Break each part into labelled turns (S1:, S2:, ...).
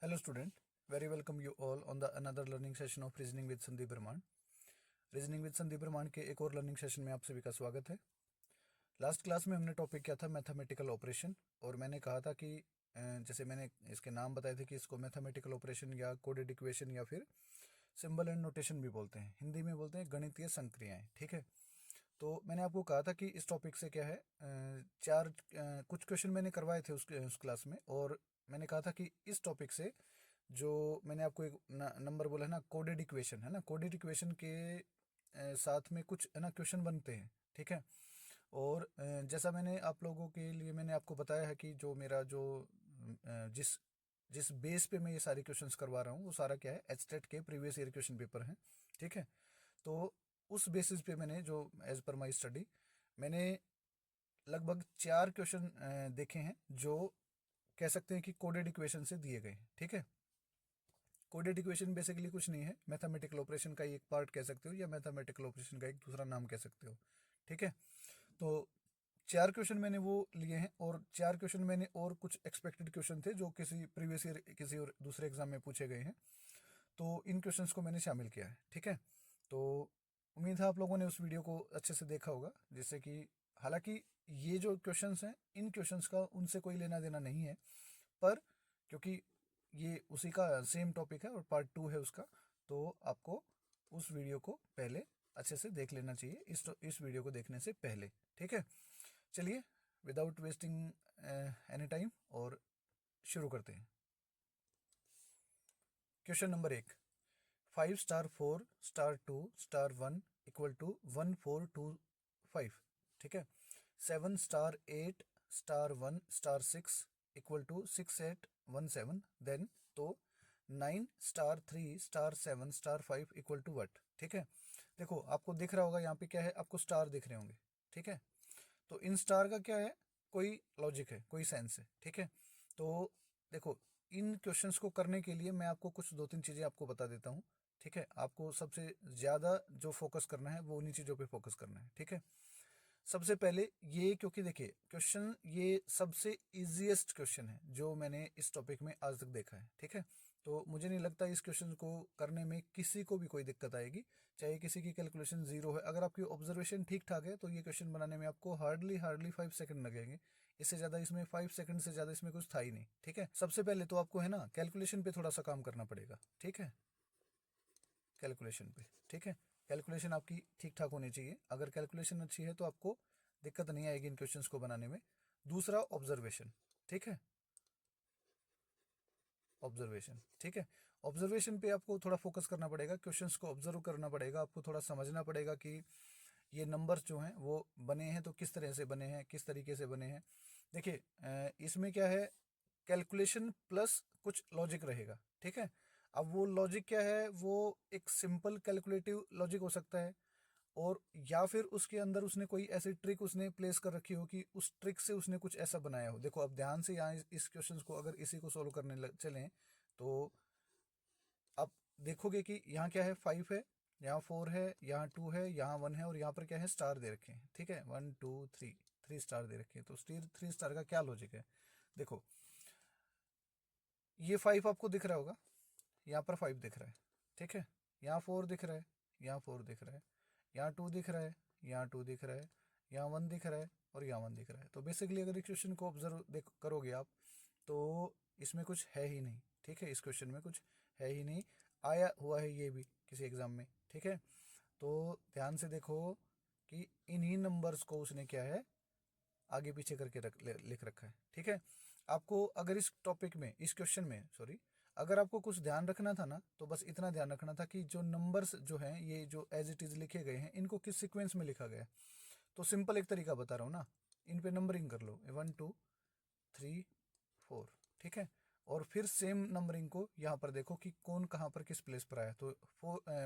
S1: Hello student, very welcome you all on the another learning session of Reasoning with Sandeep ब्रह्मांड। Reasoning with Sandeep ब्रह्मांड के एक और learning session में आप सभी का स्वागत है। लास्ट क्लास में हमने टॉपिक किया था मैथमेटिकल ऑपरेशन और मैंने कहा था कि जैसे मैंने इसके नाम बताए थे कि इसको मैथमेटिकल ऑपरेशन या कोडेड इक्वेशन या फिर सिंबल एंड नोटेशन भी बोलते हैं, हिंदी में बोलते हैं गणितीय संक्रियाएं। ठीक है, तो मैंने आपको कहा था कि इस टॉपिक से क्या है कुछ क्वेश्चन मैंने करवाए थे उस क्लास में, और मैंने कहा था कि इस टॉपिक से जो मैंने आपको एक नंबर बोला है ना, कोडेड इक्वेशन है ना, कोडेड इक्वेशन के साथ में कुछ है ना क्वेश्चन बनते हैं। ठीक है, और जैसा मैंने आप लोगों के लिए मैंने आपको बताया है कि जो मेरा जो जिस जिस बेस पे मैं ये सारे क्वेश्चंस करवा रहा हूँ वो सारा क्या है, एचटेट के प्रीवियस ईयर क्वेश्चन पेपर हैं। ठीक है, तो उस बेसिस पे मैंने जो एज पर माई स्टडी मैंने लगभग 4 क्वेश्चन देखे हैं जो कह सकते हैं कि कोडेड इक्वेशन से दिए गए हैं। ठीक है, कोडेड इक्वेशन बेसिकली कुछ नहीं है, मैथमेटिकल ऑपरेशन का एक पार्ट कह सकते हो या मैथमेटिकल ऑपरेशन का एक दूसरा नाम कह सकते हो। ठीक है, तो 4 क्वेश्चन मैंने वो लिए हैं, और 4 क्वेश्चन मैंने और कुछ एक्सपेक्टेड क्वेश्चन थे जो किसी प्रीवियस ईयर किसी और दूसरे एग्जाम में पूछे गए हैं, तो इन क्वेश्चंस को मैंने शामिल किया है। ठीक है, तो उम्मीद है आप लोगों ने उस वीडियो को अच्छे से देखा होगा, जिससे कि हालांकि ये जो क्वेश्चंस हैं इन क्वेश्चंस का उनसे कोई लेना देना नहीं है, पर क्योंकि ये उसी का सेम टॉपिक है और पार्ट 2 है उसका, तो आपको उस वीडियो को पहले अच्छे से देख लेना चाहिए इस वीडियो को देखने से पहले। ठीक है, चलिए विदाउट वेस्टिंग एनी टाइम और शुरू करते हैं। Question number 1, 5*4*2*1 equal to 1425। ठीक है, 7*8*1*6 इक्वल टू 6817। देन तो 9*3*7*5 इक्वल टू वट। ठीक है, देखो आपको दिख रहा होगा यहाँ पे क्या है, आपको स्टार दिख रहे होंगे। ठीक है, तो इन स्टार का क्या है, कोई लॉजिक है, कोई सेंस है। ठीक है, तो देखो इन क्वेश्चंस को करने के लिए मैं आपको कुछ 2-3 चीज़ें आपको बता देता हूँ। ठीक है, आपको सबसे ज़्यादा जो फोकस करना है वो उन्हीं चीज़ों पे फोकस करना है। ठीक है, सबसे पहले ये, क्योंकि देखिए क्वेश्चन ये सबसे इजीएस्ट क्वेश्चन है जो मैंने इस टॉपिक में आज तक देखा है। ठीक है, तो मुझे नहीं लगता इस क्वेश्चन को करने में किसी को भी कोई दिक्कत आएगी, चाहे किसी की कैलकुलेशन जीरो है। अगर आपकी ऑब्जर्वेशन ठीक ठाक है तो ये क्वेश्चन बनाने में आपको हार्डली हार्डली 5 सेकंड लगेंगे। इससे ज़्यादा इसमें 5 सेकंड से ज़्यादा इसमें कुछ था ही नहीं। ठीक है, सबसे पहले तो आपको है ना कैलकुलेशन पे थोड़ा सा काम करना पड़ेगा। ठीक है, कैलकुलेशन पे। ठीक है, कैलकुलेशन आपकी ठीक ठाक होनी चाहिए। अगर कैलकुलेशन अच्छी है तो आपको दिक्कत नहीं आएगी इन क्वेश्चंस को बनाने में। दूसरा ऑब्जर्वेशन। ठीक है, ऑब्जर्वेशन। ठीक है, ऑब्जर्वेशन पे आपको थोड़ा फोकस करना पड़ेगा, क्वेश्चंस को ऑब्जर्व करना पड़ेगा, आपको थोड़ा समझना पड़ेगा कि ये नंबर्स जो हैं वो बने हैं तो किस तरह से बने हैं, किस तरीके से बने हैं। देखिए इसमें क्या है, कैलकुलेशन प्लस कुछ लॉजिक रहेगा। ठीक है, अब वो लॉजिक क्या है, वो एक सिंपल कैलकुलेटिव लॉजिक हो सकता है, और या फिर उसके अंदर उसने कोई ऐसी ट्रिक उसने प्लेस कर रखी हो कि उस ट्रिक से उसने कुछ ऐसा बनाया हो। देखो अब ध्यान से यहाँ इस क्वेश्चन को अगर इसी को सोल्व करने चलें तो आप देखोगे कि यहाँ क्या है, 5 है, यहाँ 4 है, यहाँ 2 है, यहाँ 1 है, और यहाँ पर क्या है, स्टार दे रखे हैं। ठीक है, 1 2 3, 3 स्टार दे रखे हैं। तो 3 स्टार का क्या लॉजिक है, देखो ये 5 आपको दिख रहा होगा, यहाँ पर 5 दिख रहा है। ठीक है, यहाँ 4 दिख रहा है, यहाँ 4 दिख रहा है, यहाँ 2 दिख रहा है, यहाँ 2 दिख रहा है, यहाँ 1 दिख रहा है, और यहाँ 1 दिख रहा है। तो बेसिकली अगर इस क्वेश्चन को ऑब्जर्व देख करोगे आप तो इसमें कुछ है ही नहीं। ठीक है, इस क्वेश्चन में कुछ है ही नहीं, आया हुआ है ये भी किसी एग्ज़ाम में। ठीक है, तो ध्यान से देखो कि इन्हीं नंबर्स को उसने क्या है आगे पीछे करके लिख रखा है। ठीक है, आपको अगर इस टॉपिक में, इस क्वेश्चन में सॉरी, अगर आपको कुछ ध्यान रखना था ना तो बस इतना ध्यान रखना था कि जो नंबर्स जो हैं ये जो एज इट इज़ लिखे गए हैं इनको किस सीक्वेंस में लिखा गया है। तो सिंपल एक तरीका बता रहा हूँ ना, इन पे नंबरिंग कर लो 1 2 3 4। ठीक है, और फिर सेम नंबरिंग को यहाँ पर देखो कि कौन कहाँ पर किस प्लेस पर आया। तो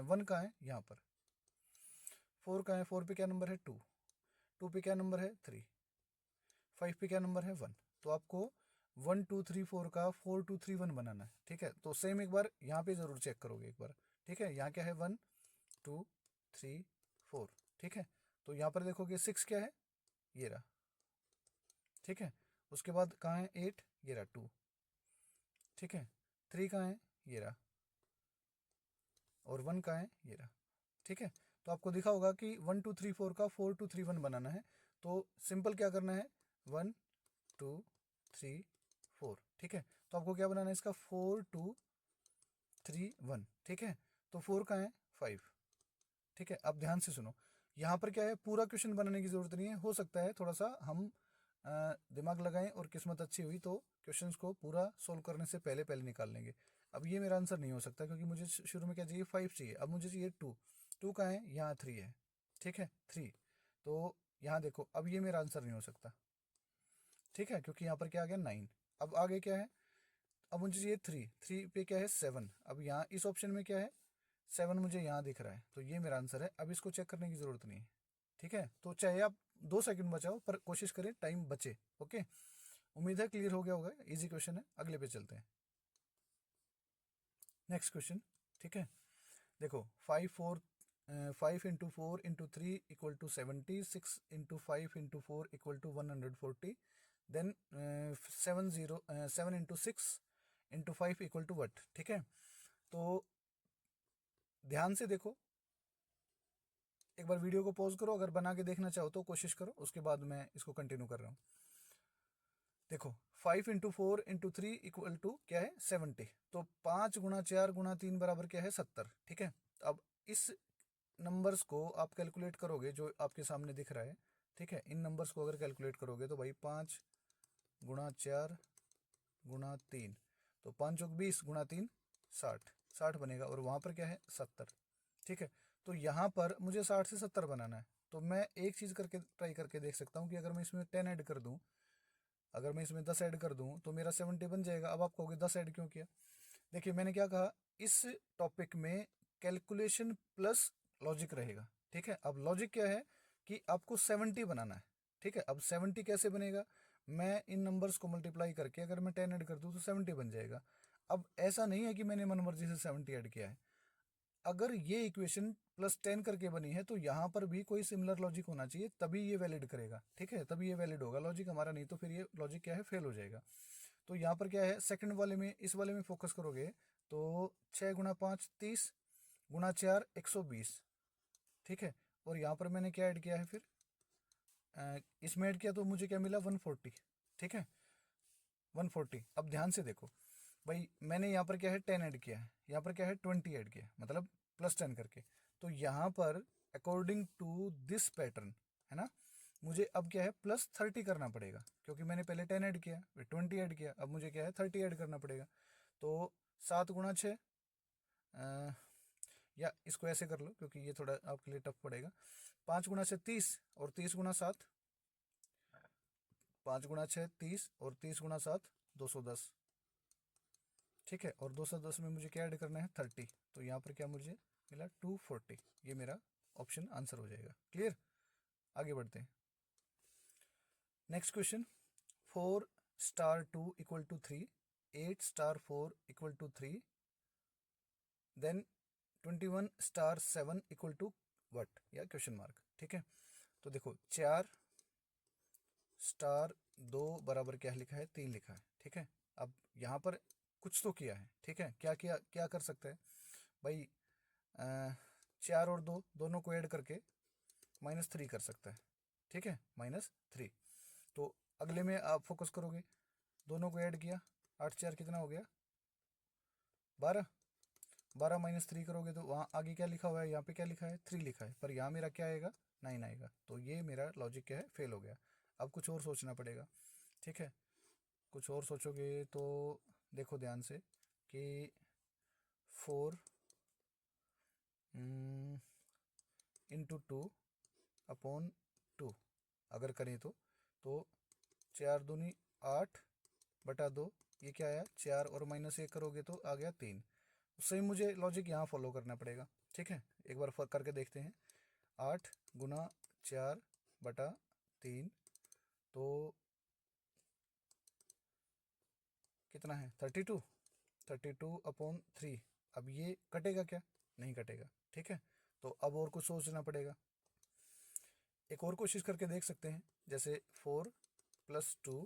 S1: 1 कहाँ है, यहाँ पर। 4 कहाँ है, 4 पे क्या नंबर है, 2। 2 पे क्या नंबर है, 3। 5 पे क्या नंबर है, 1। तो आपको 1 2 3 4 का 4 2 3 1 बनाना है। ठीक है, तो सेम एक बार यहाँ पे ज़रूर चेक करोगे एक बार। ठीक है, यहाँ क्या है, 1 2 3 4। ठीक है, तो यहाँ पर देखोगे 6 क्या है, ये रहा। ठीक है, उसके बाद कहाँ है 8, ये रहा 2। ठीक है, 3 कहाँ है, ये रहा, और 1 कहाँ है, ये रहा। ठीक है, तो आपको दिखा होगा कि 1 2 3 4 का 4 2 3 1 बनाना है, तो सिंपल क्या करना है, 1 2 3 4। ठीक है, तो आपको क्या बनाना है इसका, 4 2 3 1। ठीक है, तो 4 कहाँ है, 5। ठीक है, अब ध्यान से सुनो, यहाँ पर क्या है, पूरा क्वेश्चन बनाने की ज़रूरत नहीं है, हो सकता है थोड़ा सा हम दिमाग लगाएं और किस्मत अच्छी हुई तो क्वेश्चंस को पूरा सोल्व करने से पहले पहले निकाल लेंगे। अब ये मेरा आंसर नहीं हो सकता क्योंकि मुझे शुरू में क्या चाहिए, 5 चाहिए, अब मुझे चाहिए 2। 2 कहाँ है, यहाँ 3 है। ठीक है, 3, तो यहाँ देखो, अब ये मेरा आंसर नहीं हो सकता। ठीक है, क्योंकि यहाँ पर क्या आ गया, 9। अब आगे क्या है, अब मुझे चाहिए 3, 3 पे क्या है, 7। अब यहाँ इस ऑप्शन में क्या है, 7 मुझे यहाँ दिख रहा है, तो ये मेरा आंसर है। अब इसको चेक करने की ज़रूरत नहीं है। ठीक है, तो चाहे आप 2 सेकंड बचाओ पर कोशिश करें टाइम बचे। ओके, उम्मीद है क्लियर हो गया होगा, इजी क्वेश्चन है। अगले पे चलते हैं, नेक्स्ट क्वेश्चन। ठीक है, देखो 5 into 4 into 3 equal to 70, 6 into 5 into 4 equal to 140, then 7 into 6 into 5 equal to what. ठीक है, तो ध्यान से देखो, एक बार वीडियो को पॉज करो, अगर बना के देखना चाहो तो कोशिश करो, उसके बाद मैं इसको कंटिन्यू कर रहा हूँ। देखो 5 इंटू 4 इंटू 3 इक्वल टू क्या है, 70, तो 5 गुणा 4 गुणा 3 बराबर क्या है, 70। ठीक है, अब इस नंबर्स को आप कैलकुलेट करोगे जो आपके सामने दिख रहा है। ठीक है, इन नंबर्स को अगर कैलकुलेट करोगे तो भाई 5 गुणा 4 गुणा 3, तो 5 चौक 20 गुणा 3 60, 60 बनेगा, और वहाँ पर क्या है, 70। ठीक है, तो यहाँ पर मुझे 60 से 70 बनाना है, तो मैं एक चीज़ करके ट्राई करके देख सकता हूँ कि अगर मैं इसमें 10 ऐड कर दूँ, अगर मैं इसमें 10 ऐड कर दूँ तो मेरा 70 बन जाएगा। अब आप कहोगे 10 ऐड क्यों किया, देखिए मैंने क्या कहा, इस टॉपिक में कैलकुलेशन प्लस लॉजिक रहेगा। ठीक है, अब लॉजिक क्या है कि आपको 70 बनाना है। ठीक है, अब 70 कैसे बनेगा, मैं इन नंबर्स को मल्टीप्लाई करके अगर मैं 10 ऐड कर दूँ तो 70 बन जाएगा। अब ऐसा नहीं है कि मैंने मनमर्जी से 70 ऐड किया है, अगर ये इक्वेशन +10 करके बनी है तो यहाँ पर भी कोई सिमिलर लॉजिक होना चाहिए, तभी ये वैलिड करेगा। ठीक है, तभी ये वैलिड होगा, लॉजिक हमारा नहीं तो फिर ये लॉजिक क्या है, फेल हो जाएगा। तो यहाँ पर क्या है, सेकंड वाले में, इस वाले में फोकस करोगे तो 6 गुणा 5 30 गुणा 4 120। ठीक है, और यहाँ पर मैंने क्या ऐड किया है फिर, इसमें ऐड किया तो मुझे क्या मिला, 140। ठीक है, 140। अब ध्यान से देखो भाई, मैंने यहाँ पर क्या है, 10 ऐड किया है, यहाँ पर क्या है, 20 ऐड किया, मतलब +10 करके। तो यहाँ पर अकॉर्डिंग टू दिस पैटर्न, है ना, मुझे अब क्या है, +30 करना पड़ेगा, क्योंकि मैंने पहले 10 ऐड किया, फिर 20 ऐड किया, अब मुझे क्या है, 30 ऐड करना पड़ेगा। तो 7 गुणा 6, या इसको ऐसे कर लो क्योंकि ये थोड़ा आपके लिए टफ पड़ेगा, 5 गुणा 6 30, और 30 गुणा 7, 5 गुणा 6 30, और 30 गुणा 7 210। ठीक है, और 210 में मुझे क्या ऐड करना है, 30, तो यहाँ पर क्या मुझे मिला, 240। ये मेरा ऑप्शन आंसर हो जाएगा। क्लियर, आगे बढ़ते हैं, next question. 4 star 2 equal to 3, 8 star 4 equal to 3, then 21 star 7 equal to what, या क्वेश्चन मार्क। ठीक है, तो देखो 4 स्टार 2 बराबर क्या लिखा है, 3 लिखा है। ठीक है, अब यहाँ पर कुछ तो किया है। ठीक है, क्या किया, क्या कर सकते हैं भाई, 4 और 2 दोनों को ऐड करके -3 कर सकता है। ठीक है, -3, तो अगले में आप फोकस करोगे, दोनों को ऐड किया, 8 4 कितना हो गया, 12। 12 -3 करोगे तो वहाँ आगे क्या लिखा हुआ है, यहाँ पे क्या लिखा है, 3 लिखा है, पर यहाँ मेरा क्या आएगा, 9 आएगा। तो ये मेरा लॉजिक क्या है, फेल हो गया। अब कुछ और सोचना पड़ेगा। ठीक है, कुछ और सोचोगे तो देखो ध्यान से कि 4 इंटू 2 अपॉन 2 अगर करें तो 4 दूनी 8 बटा 2, ये क्या आया, 4, और -1 करोगे तो आ गया 3। उससे ही मुझे लॉजिक यहाँ फॉलो करना पड़ेगा। ठीक है, एक बार करके देखते हैं, 8 गुना 4 बटा 3, तो कितना है, 32, 32 अपॉन 3। अब ये कटेगा क्या, नहीं कटेगा। ठीक है, तो अब और कुछ सोचना पड़ेगा, एक और कोशिश करके देख सकते हैं, जैसे 4 + 2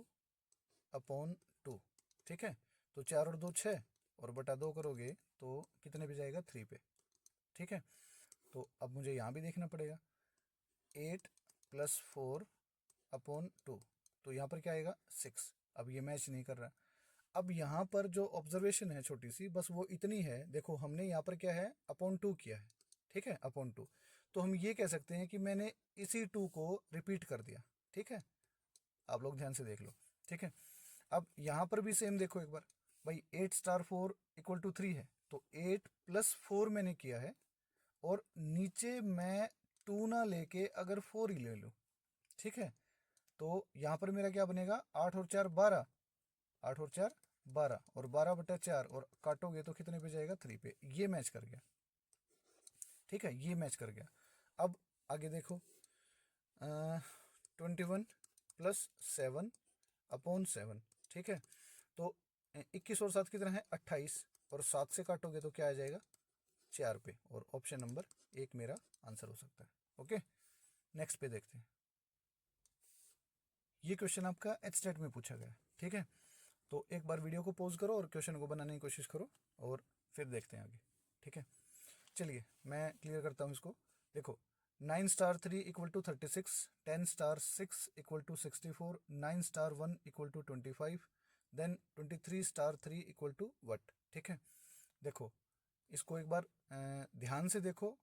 S1: अपॉन 2। ठीक है, तो 4 और 2 6, और बटा 2 करोगे तो कितने पे जाएगा, 3 पे। ठीक है, तो अब मुझे यहाँ भी देखना पड़ेगा, 8 + 4 अपॉन 2, तो यहाँ पर क्या आएगा, 6। अब ये मैच नहीं कर रहा। अब यहाँ पर जो ऑब्जर्वेशन है छोटी सी, बस वो इतनी है, देखो हमने यहाँ पर क्या है, अपॉन 2 किया है। ठीक है, अपॉन 2, तो हम ये कह सकते हैं कि मैंने इसी 2 को रिपीट कर दिया। ठीक है, आप लोग ध्यान से देख लो। ठीक है, अब यहाँ पर भी सेम देखो एक बार, भाई 8 * 4 = 3 है, तो 8 + 4 मैंने किया है, और नीचे मैं 2 ना लेके अगर 4 ही ले लूँ, ठीक है, तो यहाँ पर मेरा क्या बनेगा, 8 और 4 12, 8 और 4 12, और 12/4, और काटोगे तो कितने पे जाएगा, 3 पे। ये मैच कर गया। ठीक है, ये मैच कर गया। अब आगे देखो, 21 + 7 अपॉन 7। ठीक है, तो 21 और 7 कितना है, 28, और 7 से काटोगे तो क्या आ जाएगा, 4 पे, और ऑप्शन नंबर 1 मेरा आंसर हो सकता है। ओके, नेक्स्ट पे देखते हैं। ये क्वेश्चन आपका एचटेट में पूछा गया है। ठीक है, तो एक बार वीडियो को पॉज करो और क्वेश्चन को बनाने की कोशिश करो, और फिर देखते हैं आगे। ठीक है, चलिए मैं क्लियर करता हूँ इसको। देखो, 9 * 3 = 36, 10 * 6 = 64, 9 * 1 = 25, देन 23 * 3 = what। ठीक है, देखो इसको एक बार ध्यान से देखो,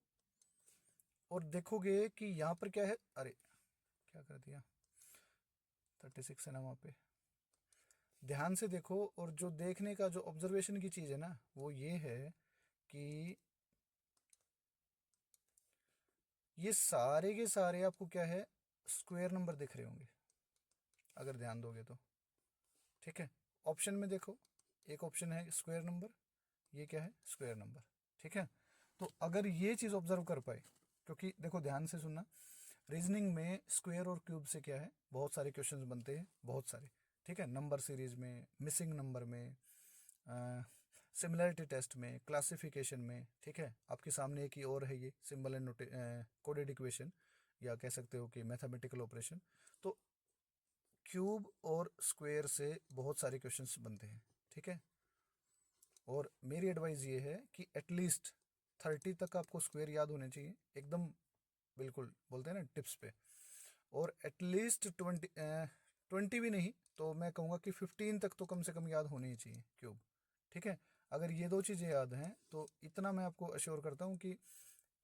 S1: और देखोगे कि यहाँ पर क्या है, अरे क्या कर दिया, 36 है ना वहाँ पे। ध्यान से देखो, और जो देखने का जो ऑब्जर्वेशन की चीज़ है ना, वो ये है कि ये सारे के सारे आपको क्या है, स्क्वायर नंबर दिख रहे होंगे अगर ध्यान दोगे तो। ठीक है, ऑप्शन में देखो, एक ऑप्शन है स्क्वायर नंबर, ये क्या है, स्क्वायर नंबर। ठीक है, तो अगर ये चीज़ ऑब्जर्व कर पाए, क्योंकि देखो ध्यान से सुनना, रीजनिंग में स्क्वायर और क्यूब से क्या है, बहुत सारे क्वेश्चंस बनते हैं, बहुत सारे। ठीक है, नंबर सीरीज में, मिसिंग नंबर में, सिमिलरिटी टेस्ट में, क्लासिफिकेशन में। ठीक है, आपके सामने एक ही और है, ये सिंबल एंड कोडेड इक्वेशन, या कह सकते हो कि मैथमेटिकल ऑपरेशन। तो क्यूब और स्क्वायर से बहुत सारे क्वेश्चंस बनते हैं। ठीक है, और मेरी एडवाइस ये है कि एटलीस्ट 30 तक आपको स्क्वायर याद होने चाहिए, एकदम बिल्कुल बोलते हैं ना टिप्स पे, और एटलीस्ट 20 भी नहीं तो मैं कहूँगा कि 15 तक तो कम से कम याद होने ही चाहिए क्यूब। ठीक है, अगर ये दो चीज़ें याद हैं तो इतना मैं आपको अश्योर करता हूँ कि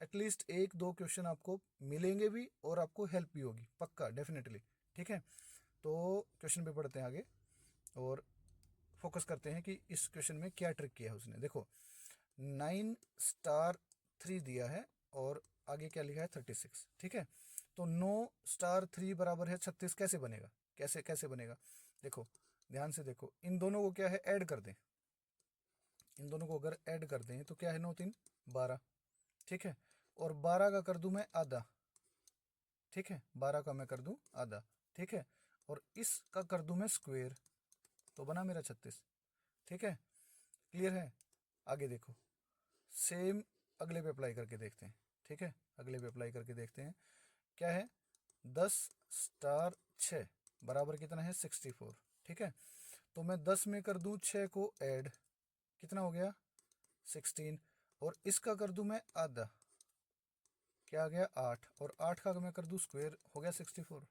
S1: एटलीस्ट 1-2 क्वेश्चन आपको मिलेंगे भी, और आपको हेल्प भी होगी, पक्का, डेफिनेटली। ठीक है, तो क्वेश्चन पे पढ़ते हैं आगे, और फोकस करते हैं कि इस क्वेश्चन में क्या ट्रिक किया है उसने। देखो, 9 * 3 दिया है, और आगे क्या लिखा है, 36। ठीक है, तो 9 * 3 बराबर है 36, कैसे बनेगा, कैसे कैसे बनेगा, देखो ध्यान से देखो, इन दोनों को क्या है, ऐड कर दें। इन दोनों को अगर ऐड कर दें तो क्या है, 9 × 3 = 12। ठीक है, और 12 का कर दूं मैं आधा। ठीक है, 12 का मैं कर दूं आधा। ठीक है, और इसका कर दूं मैं स्क्वायर, तो बना मेरा 36। ठीक है, क्लियर है। आगे देखो, सेम अगले पे अप्लाई करके देखते हैं। ठीक है, अगले पे अप्लाई करके देखते हैं, क्या है, 10 * 6 बराबर कितना है, 64। ठीक है, तो मैं 10 में कर दूं 6 को ऐड, कितना हो गया, 16, और इसका कर दूं मैं आधा, क्या आ गया, 8, और 8 का मैं कर दूं स्क्वायर, हो गया 64।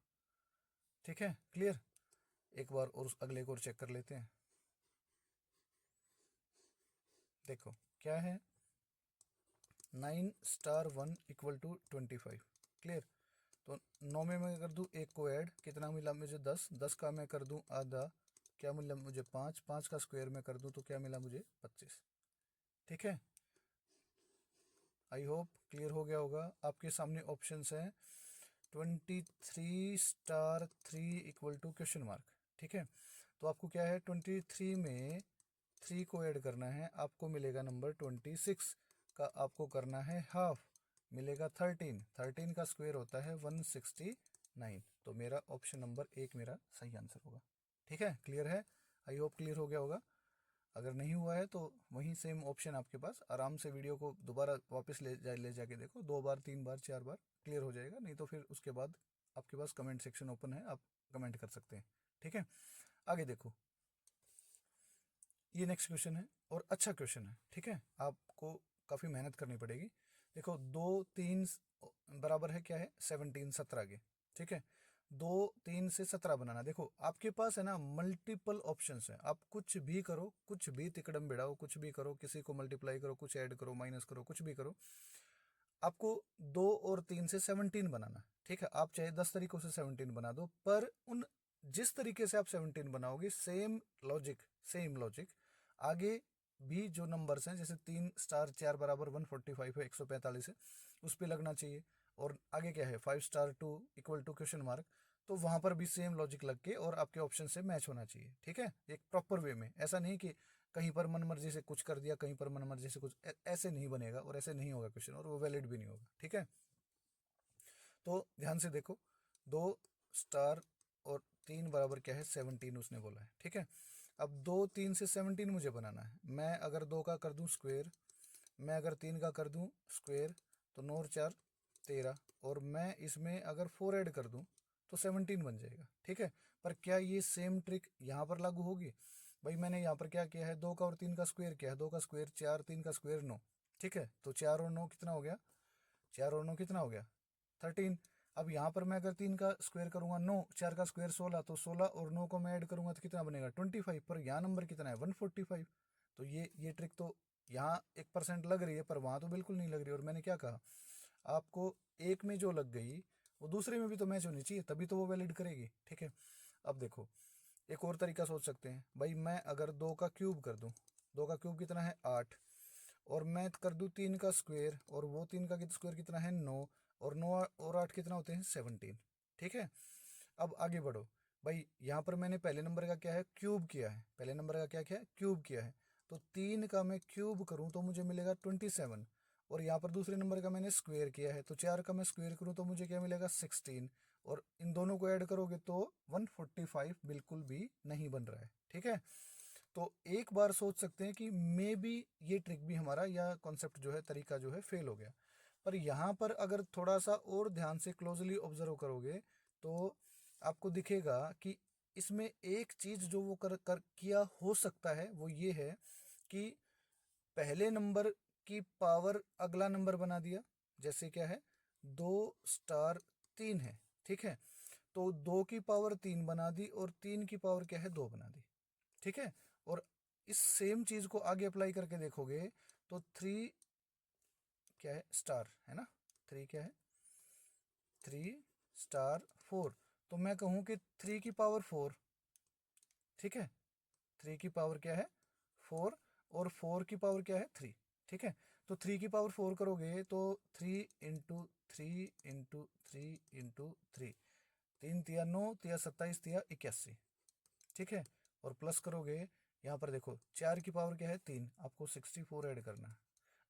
S1: ठीक है, क्लियर। एक बार और अगले को और चेक कर लेते हैं। देखो क्या है, 9 * 1 = 25। क्लियर, तो 9 में मैं कर दूं 1 को ऐड, कितना मिला मुझे, 10, 10 का मैं कर दूं आधा, क्या मिला मुझे, 5, 5 का स्क्वायर में कर दूं तो क्या मिला मुझे, 25। ठीक है, आई होप क्लियर हो गया होगा। आपके सामने ऑप्शंस हैं, 23 * 3 = क्वेश्चन मार्क। ठीक है, तो आपको क्या है, 23 में 3 को ऐड करना है, आपको मिलेगा नंबर 26 का, आपको करना है हाफ, मिलेगा 13, 13 का स्क्वायर होता है 169। तो मेरा ऑप्शन नंबर 1 मेरा सही आंसर होगा। ठीक है, क्लियर है, आई होप क्लियर हो गया होगा। अगर नहीं हुआ है तो वहीं सेम ऑप्शन आपके पास, आराम से वीडियो को दोबारा वापस ले जाके देखो, 2 बार 3 बार 4 बार, क्लियर हो जाएगा। नहीं तो फिर उसके बाद आपके पास कमेंट सेक्शन ओपन है, आप कमेंट कर सकते हैं। ठीक है, आगे देखो, ये नेक्स्ट क्वेश्चन है और अच्छा क्वेश्चन है, ठीक है, आपको काफ़ी मेहनत करनी पड़ेगी। देखो 2 3 बराबर है क्या है 17 17 के, ठीक है। 2 3 से 17 बनाना, देखो आपके पास है ना मल्टीपल ऑप्शंस है, आप कुछ भी करो, कुछ भी तिकड़म बिड़ाओ, कुछ भी करो, किसी को मल्टीप्लाई करो, कुछ ऐड करो, माइनस करो, कुछ भी करो, आपको 2 और 3 से 17 बनाना, ठीक है। आप चाहे 10 तरीकों से 17 बना दो, पर उन जिस तरीके से आप 17 बनाओगे सेम लॉजिक आगे भी जो नंबर्स हैं, जैसे 3 स्टार 4 बराबर 145 है, 145 है, उस पर लगना चाहिए। और आगे क्या है 5 star 2 equal to question mark, तो वहां पर भी सेम लॉजिक लग के और आपके ऑप्शन से मैच होना चाहिए, ठीक है, एक प्रॉपर वे में। ऐसा नहीं कि कहीं पर मन मर्जी से कुछ कर दिया, कहीं पर मन मर्जी से कुछ, ऐसे नहीं बनेगा और ऐसे नहीं होगा क्वेश्चन, और वो वैलिड भी नहीं होगा, ठीक है। तो ध्यान से देखो, 2 स्टार और 3 बराबर क्या है 17 उसने बोला है, ठीक है। अब 2 3 से 17 मुझे बनाना है। मैं अगर 2 का कर दूं स्क्वेयर, मैं अगर 3 का कर दूं स्क्वेयर, तो 9 और 4 13, और मैं इसमें अगर 4 ऐड कर दूं तो 17 बन जाएगा, ठीक है। पर क्या ये सेम ट्रिक यहाँ पर लागू होगी? भाई मैंने यहाँ पर क्या किया है, 2 का और 3 का स्क्वेयर किया है, 2 का स्क्वेयर 4, 3 का स्क्वेयर 9, ठीक है। तो 4 और 9 कितना हो गया, 4 और 9 कितना हो गया 13। अब यहाँ पर मैं अगर 3 का स्क्वायर करूंगा 9, 4 का स्क्वायर 16, तो 16 और 9 को मैं ऐड करूंगा तो कितना बनेगा 25, पर यहाँ नंबर कितना है 145। तो ये ट्रिक तो यहाँ 1% लग रही है, पर वहाँ तो बिल्कुल नहीं लग रही। और मैंने क्या कहा आपको, एक में जो लग गई वो दूसरे में भी तो मैच होनी चाहिए, तभी तो वो वैलिड करेगी, ठीक है। अब देखो एक और तरीका सोच सकते हैं, भाई मैं अगर 2 का क्यूब कर दूं, 2 का क्यूब कितना है 8, और मैं कर दूं 3 का स्क्वायर, और वो 3 का स्क्वायर कितना है 9, और 9 और 8 कितना होते हैं 17, ठीक है। अब आगे बढ़ो, भाई यहाँ पर मैंने पहले नंबर का क्या है क्यूब किया है, पहले नंबर का क्या क्या है क्यूब किया है, तो 3 का मैं क्यूब करूँ तो मुझे मिलेगा 27, और यहाँ पर दूसरे नंबर का मैंने स्क्वायर किया है, तो 4 का मैं स्क्वायर करूँ तो मुझे क्या मिलेगा 16, और इन दोनों को ऐड करोगे तो 145 बिल्कुल भी नहीं बन रहा है, ठीक है। तो एक बार सोच सकते हैं कि मे बी ये ट्रिक भी हमारा या कॉन्सेप्ट जो है तरीका जो है फेल हो गया। पर यहाँ पर अगर थोड़ा सा और ध्यान से क्लोजली ऑब्जर्व करोगे तो आपको दिखेगा कि इसमें एक चीज जो वो कर कर किया हो सकता है वो ये है कि पहले नंबर की पावर अगला नंबर बना दिया। जैसे क्या है 2 स्टार 3 है, ठीक है, तो 2 की पावर 3 बना दी और 3 की पावर क्या है 2 बना दी, ठीक है। और इस सेम चीज को आगे अप्लाई करके देखोगे तो 3 क्या है स्टार है ना, 3 क्या है 3 स्टार 4, तो मैं कहूं कि 3 की पावर 4, ठीक है, 3 की पावर क्या है 4, और 4 की पावर क्या है 3, ठीक है। तो 3 की पावर 4 करोगे तो 3 इंटू 3 इंटू 3 इंटू 3, 3 तिया 9 तिया 27 तिया 81, ठीक है। और प्लस करोगे, यहाँ पर देखो 4 की पावर क्या है 3, आपको 64 ऐड करना है,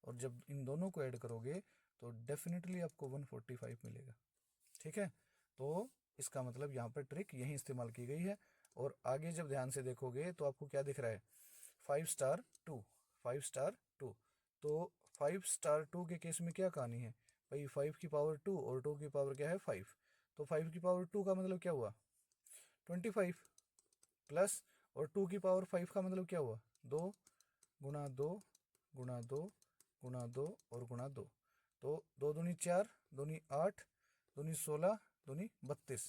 S1: और जब इन दोनों को ऐड करोगे तो डेफिनेटली आपको 145 मिलेगा, ठीक है। तो इसका मतलब यहाँ पर ट्रिक यही इस्तेमाल की गई है। और आगे जब ध्यान से देखोगे तो आपको क्या दिख रहा है 5 स्टार 2, 5 स्टार 2, तो 5 स्टार 2 के केस में क्या कहानी है भाई, 5 की पावर 2 और 2 की पावर क्या है 5, तो 5 की पावर 2 का मतलब क्या हुआ 25, प्लस और 2 की पावर 5 का मतलब क्या हुआ 2 गुणा 2 गुणा 2 गुणा 2 और गुणा 2, तो 2 दूनी 4, दूनी 8, दूनी 16, दूनी 32,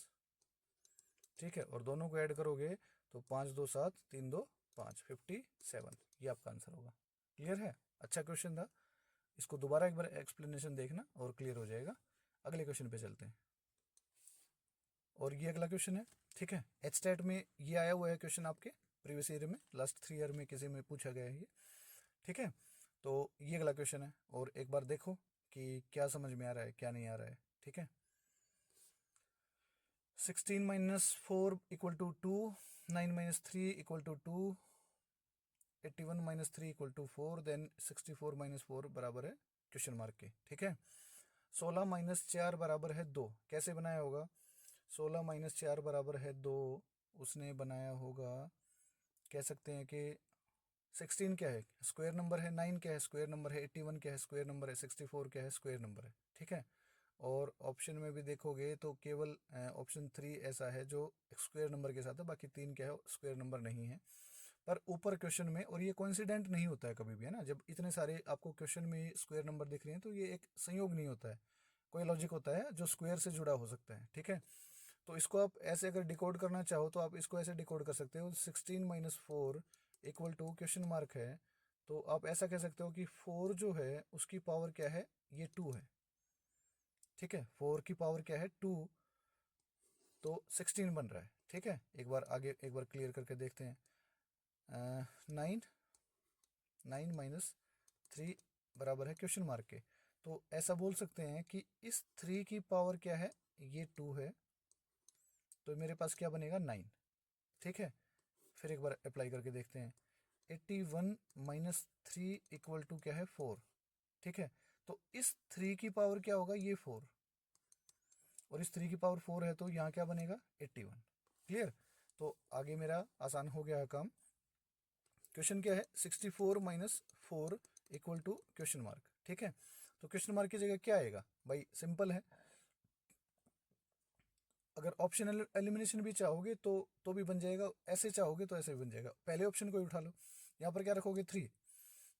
S1: ठीक है। और दोनों को ऐड करोगे तो 5 2 7 3 2 5, 57, ये आपका आंसर होगा। क्लियर है? अच्छा क्वेश्चन था, इसको दोबारा एक बार एक्सप्लेनेशन देखना और क्लियर हो जाएगा। अगले क्वेश्चन पे चलते हैं, और ये अगला क्वेश्चन है, ठीक है। एच स्टैट में ये आया हुआ है क्वेश्चन आपके प्रीवियस ईयर में, लास्ट 3 ईयर में किसी में पूछा गया है ये, ठीक है। तो ये अगला क्वेश्चन है, और एक बार देखो कि क्या समझ में आ रहा है क्या नहीं आ रहा है, ठीक है। 16 - 4 equal to 2, 9 - 3 equal to 2, 81 - 3 equal to 4, then 64 - 4 बराबर है क्वेश्चन मार्क के, ठीक है। 16 - 4 बराबर है 2, कैसे बनाया होगा 16 - 4 बराबर है 2, उसने बनाया होगा, कह सकते हैं कि 16 क्या है स्क्वायर नंबर है, 9 क्या है स्क्वायर नंबर है, 81 क्या है स्क्वायर नंबर है, 64 क्या है स्क्वायर नंबर है, ठीक है। और ऑप्शन में भी देखोगे तो केवल ऑप्शन 3 ऐसा है जो स्क्वायर नंबर के साथ है, बाकी 3 क्या है स्क्वायर नंबर नहीं है। पर ऊपर क्वेश्चन में, और ये कोइंसिडेंट नहीं होता है कभी भी, है ना। जब इतने सारे आपको क्वेश्चन में स्क्वायर नंबर दिख रहे हैं तो ये एक संयोग नहीं होता है, कोई लॉजिक होता है जो स्क्वायर से जुड़ा हो सकता है, ठीक है। तो इसको आप ऐसे अगर डिकोड करना चाहो तो आप इसको ऐसे डिकोड कर सकते हो, 16 - 4 इक्वल टू क्वेश्चन मार्क है, तो आप ऐसा कह सकते हो कि 4 जो है उसकी पावर क्या है, ये 2 है, ठीक है। 4 की पावर क्या है, 2, तो 16 बन रहा है, ठीक है। एक बार आगे एक बार क्लियर करके देखते हैं। 9 - 3 बराबर है क्वेश्चन मार्क के। तो ऐसा बोल सकते हैं कि इस 3 की पावर क्या है, ये 2 है, तो मेरे पास क्या बनेगा, 9, ठीक है। फिर एक बार अप्लाई करके देखते हैं। 81 - 3 इक्वल टू क्या है, 4, ठीक है। तो इस 3 की पावर क्या होगा, ये 4, और इस 3 की पावर 4 है, तो यहाँ क्या बनेगा, 81। क्लियर। तो आगे मेरा आसान हो गया है काम। क्वेश्चन क्या है, 64 - 4 इक्वल टू क्वेश्चन मार्क, ठीक है। तो क्वेश्चन मार्क की जगह क्या आएगा भाई, सिंपल है। अगर ऑप्शन एलिमिनेशन भी चाहोगे तो भी बन जाएगा, ऐसे चाहोगे तो ऐसे भी बन जाएगा। पहले ऑप्शन को ही उठा लो, यहाँ पर क्या रखोगे, 3,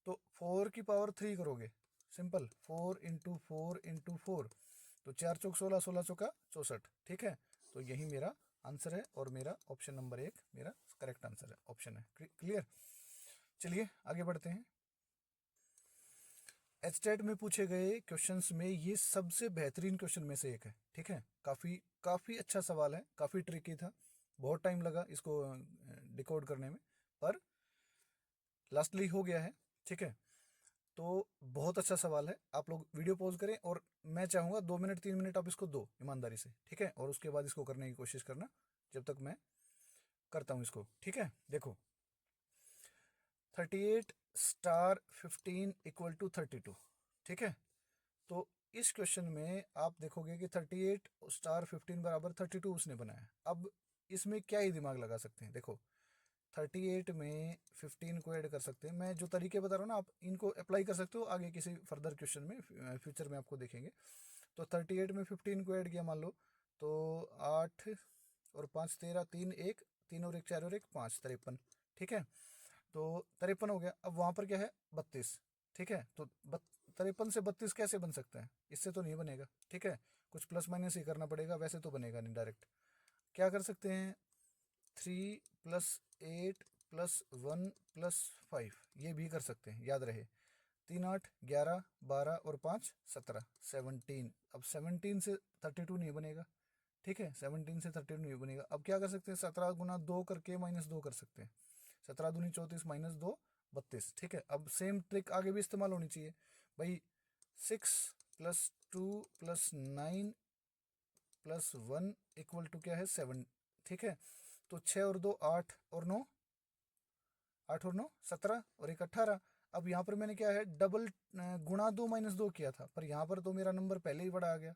S1: तो 4 की पावर 3 करोगे, सिंपल 4 × 4 × 4, तो 4 × 4 = 16, 16 × 4 = 64, ठीक है। तो यही मेरा आंसर है, और मेरा ऑप्शन नंबर 1 मेरा करेक्ट आंसर है, ऑप्शन है। क्लियर। चलिए आगे बढ़ते हैं। एचटेट में पूछे गए क्वेश्चंस में ये सबसे बेहतरीन क्वेश्चन में से एक है, ठीक है। काफ़ी काफ़ी अच्छा सवाल है, काफ़ी ट्रिकी था, बहुत टाइम लगा इसको डिकोड करने में, पर लास्टली हो गया है, ठीक है। तो बहुत अच्छा सवाल है। आप लोग वीडियो पॉज करें, और मैं चाहूँगा 2 मिनट 3 मिनट आप इसको दो ईमानदारी से, ठीक है, और उसके बाद इसको करने की कोशिश करना जब तक मैं करता हूँ इसको, ठीक है। देखो, 38 * 15 = 32, ठीक है। तो इस क्वेश्चन में आप देखोगे कि 38 * 15 बराबर 32 उसने बनाया। अब इसमें क्या ही दिमाग लगा सकते हैं, देखो 38 में 15 को ऐड कर सकते हैं। मैं जो तरीके बता रहा हूँ ना, आप इनको अप्लाई कर सकते हो आगे किसी फर्दर क्वेश्चन में, फ्यूचर में आपको देखेंगे। तो 38 में 15 को ऐड किया मान लो, तो 8 और 5 13, 3 1, 3 और 1 4 और 1 5, 53, ठीक है। तो 53 हो गया। अब वहाँ पर क्या है, 32, ठीक है। तो 53 से 32 कैसे बन सकता है, इससे तो नहीं बनेगा, ठीक है। कुछ प्लस माइनस ही करना पड़ेगा, वैसे तो बनेगा नहीं डायरेक्ट। क्या कर सकते हैं, 3 + 8 + 1 + 5, ये भी कर सकते हैं, याद रहे। 3 8 11 12 और 5 17, 17। अब 17 से 32 नहीं बनेगा, ठीक है। 17 से 32 नहीं बनेगा। अब क्या कर सकते हैं, 17 × 2 करके -2 कर सकते हैं। 17 दूनी 34 -2 32, ठीक है। अब सेम ट्रिक आगे भी इस्तेमाल होनी चाहिए भाई। 6 + 2 + 9 + 1 इक्वल टू क्या है, 7, ठीक है। तो 6 और 2 8 और 9, 8 और 9 17 और 1 18। अब यहाँ पर मैंने क्या है, डबल गुणा 2 - 2 किया था, पर यहाँ पर तो मेरा नंबर पहले ही बड़ा आ गया,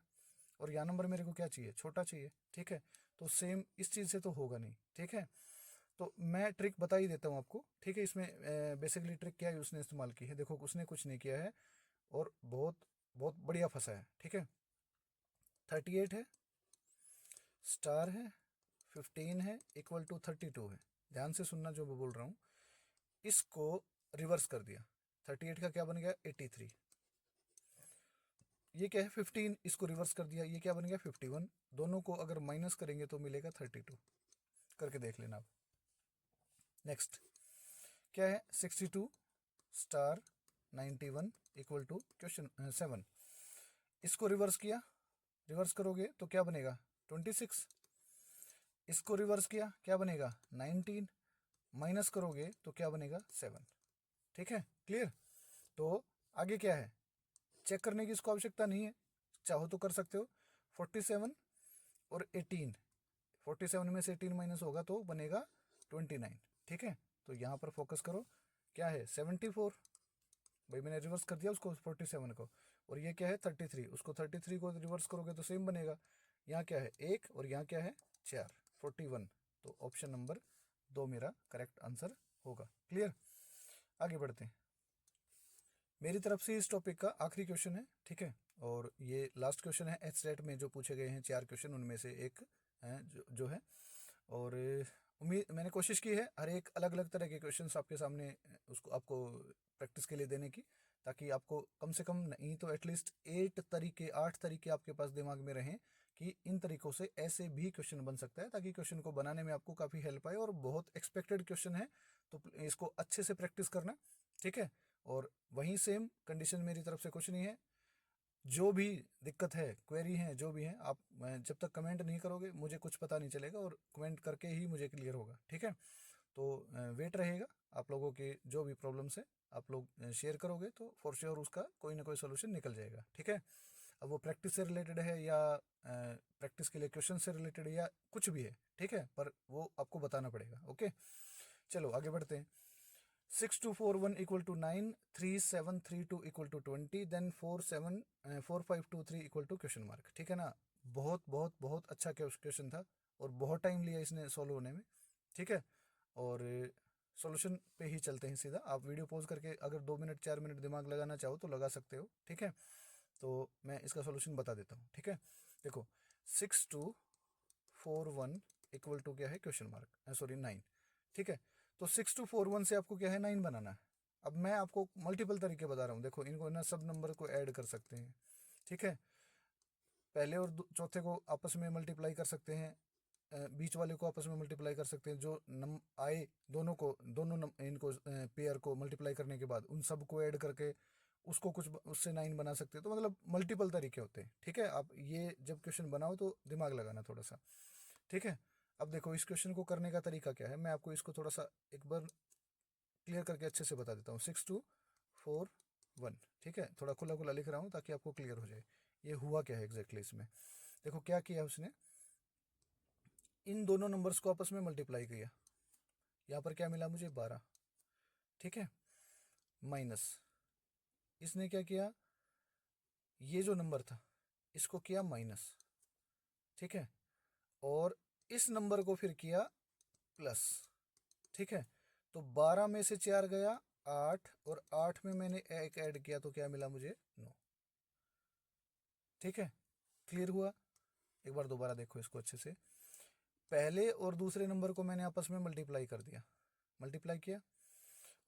S1: और यहाँ नंबर मेरे को क्या चाहिए, छोटा चाहिए, ठीक है। तो सेम इस चीज़ से तो होगा नहीं, ठीक है। तो मैं ट्रिक बता ही देता हूँ आपको, ठीक है। इसमें बेसिकली ट्रिक क्या है उसने इस्तेमाल की है, देखो उसने कुछ नहीं किया है, और बहुत बहुत बढ़िया फंसा है, ठीक है। 38 है, स्टार है, 15 है, इक्वल टू 32 है। ध्यान से सुनना जो मैं बोल रहा हूँ, इसको रिवर्स कर दिया। 38 का क्या बन गया, 83। ये क्या है, 15, इसको रिवर्स कर दिया, ये क्या बन गया, 51। दोनों को अगर माइनस करेंगे तो मिलेगा 32, करके देख लेना आप। नेक्स्ट क्या है, 62 स्टार 91 इक्वल टू क्वेश्चन 7। इसको रिवर्स किया, रिवर्स करोगे तो क्या बनेगा, 26। इसको रिवर्स किया क्या बनेगा, 19। माइनस करोगे तो क्या बनेगा, 7, ठीक है। क्लियर। तो आगे क्या है, चेक करने की इसको आवश्यकता नहीं है, चाहो तो कर सकते हो। 47 और 18, 47 में से 18 माइनस होगा तो बनेगा 29, ठीक है। तो यहाँ पर फोकस करो, क्या है, 74, भाई मैंने रिवर्स कर दिया उसको 47 को। और ये क्या है, 33, उसको 33 को रिवर्स करोगे तो सेम बनेगा। यहाँ क्या है, 1, और यहाँ क्या है, 4, 41। तो ऑप्शन नंबर 2 मेरा करेक्ट आंसर होगा। क्लियर। आगे बढ़ते हैं। मेरी तरफ से इस टॉपिक का आखिरी क्वेश्चन है, ठीक है। और ये लास्ट क्वेश्चन है एचटेट में जो पूछे गए हैं 4 क्वेश्चन, उनमें से एक है जो है। और उम्मीद मैंने कोशिश की है हर एक अलग अलग तरह के क्वेश्चंस आपके सामने उसको आपको प्रैक्टिस के लिए देने की, ताकि आपको कम से कम नहीं तो एटलीस्ट 8 तरीके आपके पास दिमाग में रहें कि इन तरीकों से ऐसे भी क्वेश्चन बन सकता है, ताकि क्वेश्चन को बनाने में आपको काफ़ी हेल्प आए। और बहुत एक्सपेक्टेड क्वेश्चन है तो इसको अच्छे से प्रैक्टिस करना, ठीक है। और वहीं सेम कंडीशन मेरी तरफ से कुछ नहीं है। जो भी दिक्कत है, क्वेरी है, जो भी है, आप जब तक कमेंट नहीं करोगे मुझे कुछ पता नहीं चलेगा, और कमेंट करके ही मुझे क्लियर होगा, ठीक है। तो वेट रहेगा आप लोगों के, जो भी प्रॉब्लम्स है आप लोग शेयर करोगे तो फॉर श्योर उसका कोई ना कोई सोल्यूशन निकल जाएगा, ठीक है। अब वो प्रैक्टिस से रिलेटेड है या प्रैक्टिस के लिए क्वेश्चन से रिलेटेड है या कुछ भी है, ठीक है, पर वो आपको बताना पड़ेगा। ओके, चलो आगे बढ़ते हैं। 6241 = 9, 3732 = 20, देन 4523 = क्वेश्चन मार्क, ठीक है ना। बहुत बहुत बहुत अच्छा क्वेश्चन था और बहुत टाइम लिया इसने सॉल्व होने में, ठीक है। और सॉल्यूशन पे ही चलते हैं सीधा। आप वीडियो पॉज करके अगर 2 मिनट 4 मिनट दिमाग लगाना चाहो तो लगा सकते हो, ठीक है। तो मैं इसका सॉल्यूशन बता देता हूँ, ठीक है। देखो 6241 = क्या है, क्वेश्चन मार्क, सॉरी 9, ठीक है। तो 6241 से आपको क्या है, 9 बनाना है। अब मैं आपको मल्टीपल तरीके बता रहा हूँ, देखो इनको ना सब नंबर को ऐड कर सकते हैं, ठीक है। पहले और चौथे को आपस में मल्टीप्लाई कर सकते हैं, बीच वाले को आपस में मल्टीप्लाई कर सकते हैं, जो नम आए दोनों को, इनको पेयर को मल्टीप्लाई करने के बाद उन सब को ऐड करके उसको कुछ उससे 9 बना सकते हैं। तो मतलब मल्टीपल तरीके होते हैं, ठीक है। आप ये जब क्वेश्चन बनाओ तो दिमाग लगाना थोड़ा सा, ठीक है। अब देखो इस क्वेश्चन को करने का तरीका क्या है, मैं आपको इसको थोड़ा सा एक बार क्लियर करके अच्छे से बता देता हूँ। 6241, ठीक है, थोड़ा खुला खुला लिख रहा हूँ ताकि आपको क्लियर हो जाए ये हुआ क्या है एग्जैक्टली इसमें। देखो क्या किया उसने, इन दोनों नंबर्स को आपस में मल्टीप्लाई किया, यहाँ पर क्या मिला मुझे 12, ठीक है, माइनस इसने क्या किया, ये जो नंबर था इसको किया माइनस, ठीक है, और इस नंबर को फिर किया प्लस, ठीक है। तो 12 में से 4 गया 8, और 8 में मैंने एक ऐड किया तो क्या मिला मुझे 9, ठीक है। क्लियर हुआ। एक बार दोबारा देखो इसको अच्छे से, पहले और दूसरे नंबर को मैंने आपस में मल्टीप्लाई कर दिया, मल्टीप्लाई किया,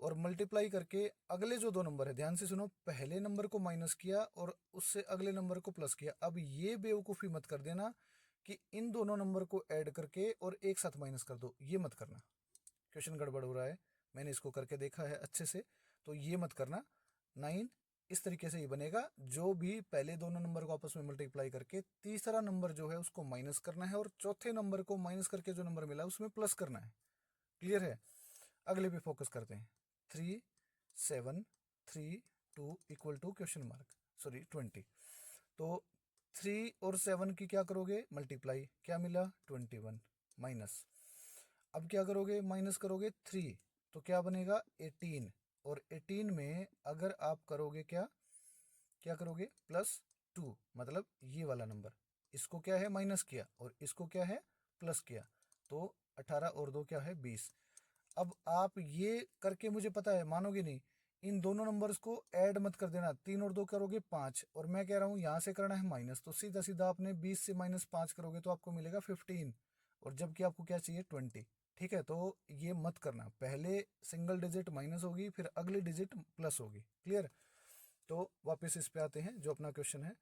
S1: और मल्टीप्लाई करके अगले जो दो नंबर है, ध्यान से सुनो, पहले नंबर को माइनस किया और उससे अगले नंबर को प्लस किया। अब ये बेवकूफ़ी मत कर देना कि इन दोनों नंबर को ऐड करके और एक साथ माइनस कर दो, ये मत करना, क्वेश्चन गड़बड़ हो रहा है। मैंने इसको करके देखा है अच्छे से, तो ये मत करना। 9 इस तरीके से ही बनेगा, जो भी पहले दोनों नंबर को आपस में मल्टीप्लाई करके तीसरा नंबर जो है उसको माइनस करना है, और चौथे नंबर को माइनस करके जो नंबर मिला उसमें प्लस करना है। क्लियर है। अगले पे फोकस करते हैं। 3732 = क्वेश्चन मार्क, सॉरी 20। तो 3 और 7 की क्या करोगे, मल्टीप्लाई, क्या मिला 21, माइनस, अब क्या करोगे, माइनस करोगे 3 तो क्या बनेगा 18, और 18 में अगर आप करोगे क्या क्या करोगे, +2, मतलब ये वाला नंबर, इसको क्या है माइनस किया और इसको क्या है प्लस किया, तो 18 और 2 क्या है 20। अब आप ये करके, मुझे पता है मानोगे नहीं, इन दोनों नंबर्स को ऐड मत कर देना, 3 और 2 करोगे 5, और मैं कह रहा हूँ यहाँ से करना है माइनस, तो सीधा सीधा आपने 20 से -5 करोगे तो आपको मिलेगा 15, और जबकि आपको क्या चाहिए 20, ठीक है। तो ये मत करना, पहले सिंगल डिजिट माइनस होगी फिर अगली डिजिट प्लस होगी। क्लियर। तो वापस इस पे आते हैं, जो अपना क्वेश्चन है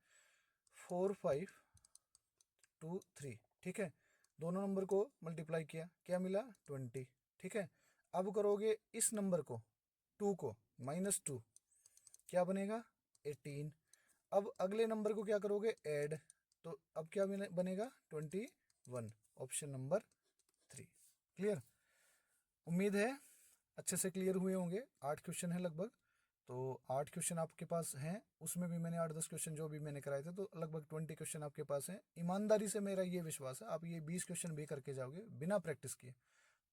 S1: 4523, ठीक है, दोनों नंबर को मल्टीप्लाई किया, क्या मिला 20, ठीक है। अब करोगे इस नंबर को 2 को -2, क्या बनेगा 18। अब अगले नंबर को क्या करोगे ऐड, तो अब क्या बनेगा 21, ऑप्शन नंबर 3। क्लियर। उम्मीद है अच्छे से क्लियर हुए होंगे। 8 क्वेश्चन है लगभग, तो 8 क्वेश्चन आपके पास हैं, उसमें भी मैंने 8-10 क्वेश्चन जो भी मैंने कराए थे, तो लगभग 20 क्वेश्चन आपके पास हैं। ईमानदारी से मेरा ये विश्वास है आप ये 20 क्वेश्चन भी करके जाओगे बिना प्रैक्टिस किए,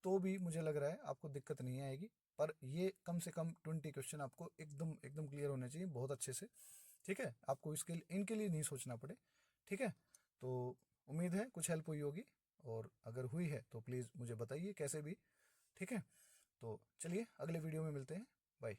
S1: तो भी मुझे लग रहा है आपको दिक्कत नहीं आएगी। पर ये कम से कम 20 क्वेश्चन आपको एकदम एकदम क्लियर होने चाहिए बहुत अच्छे से, ठीक है। आपको इनके लिए नहीं सोचना पड़े, ठीक है। तो उम्मीद है कुछ हेल्प हुई होगी, और अगर हुई है तो प्लीज़ मुझे बताइए कैसे भी, ठीक है। तो चलिए अगले वीडियो में मिलते हैं, बाय।